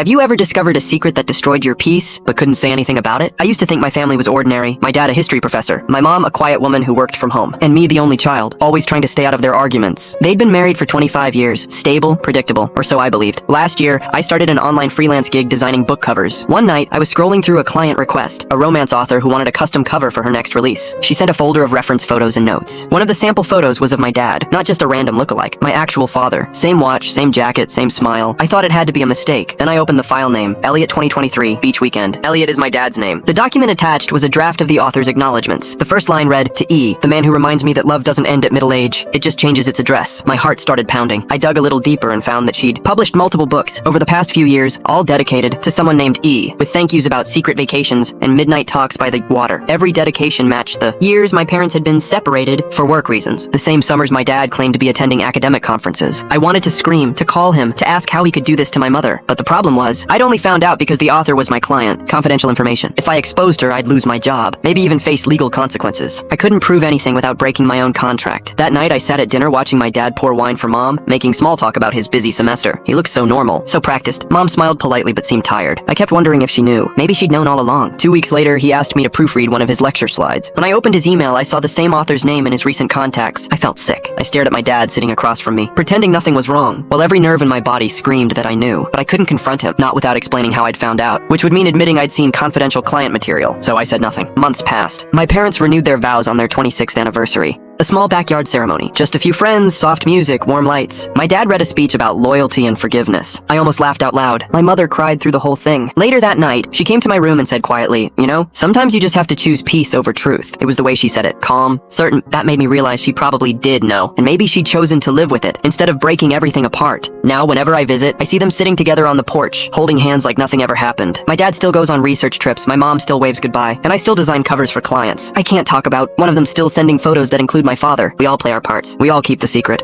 Have you ever discovered a secret that destroyed your peace, but couldn't say anything about it? I used to think my family was ordinary, my dad a history professor, my mom a quiet woman who worked from home, and me the only child, always trying to stay out of their arguments. They'd been married for 25 years, stable, predictable, or so I believed. Last year, I started an online freelance gig designing book covers. One night, I was scrolling through a client request, a romance author who wanted a custom cover for her next release. She sent a folder of reference photos and notes. One of the sample photos was of my dad, not just a random lookalike, my actual father. Same watch, same jacket, same smile. I thought it had to be a mistake. Then I opened the file name, Elliot 2023, Beach Weekend. Elliot is my dad's name. The document attached was a draft of the author's acknowledgments. The first line read, "To E, the man who reminds me that love doesn't end at middle age. It just changes its address." My heart started pounding. I dug a little deeper and found that she'd published multiple books over the past few years, all dedicated to someone named E, with thank yous about secret vacations and midnight talks by the water. Every dedication matched the years my parents had been separated for work reasons. The same summers my dad claimed to be attending academic conferences. I wanted to scream, to call him, to ask how he could do this to my mother. But the problem was, I'd only found out because the author was my client. Confidential information. If I exposed her, I'd lose my job, maybe even face legal consequences. I couldn't prove anything without breaking my own contract. That night, I sat at dinner watching my dad pour wine for Mom, making small talk about his busy semester. He looked so normal, so practiced. Mom smiled politely but seemed tired. I kept wondering if she knew. Maybe she'd known all along. 2 weeks later, he asked me to proofread one of his lecture slides. When I opened his email, I saw the same author's name in his recent contacts. I felt sick. I stared at my dad sitting across from me, pretending nothing was wrong, while every nerve in my body screamed that I knew. But I couldn't confront him, not without explaining how I'd found out, which would mean admitting I'd seen confidential client material, so I said nothing. Months passed. My parents renewed their vows on their 26th anniversary. A small backyard ceremony. Just a few friends, soft music, warm lights. My dad read a speech about loyalty and forgiveness. I almost laughed out loud. My mother cried through the whole thing. Later that night, she came to my room and said quietly, "You know, sometimes you just have to choose peace over truth." It was the way she said it. Calm, certain. That made me realize she probably did know, and maybe she'd chosen to live with it, instead of breaking everything apart. Now, whenever I visit, I see them sitting together on the porch, holding hands like nothing ever happened. My dad still goes on research trips, my mom still waves goodbye, and I still design covers for clients. I can't talk about one of them still sending photos that include my father. We all play our parts. We all keep the secret.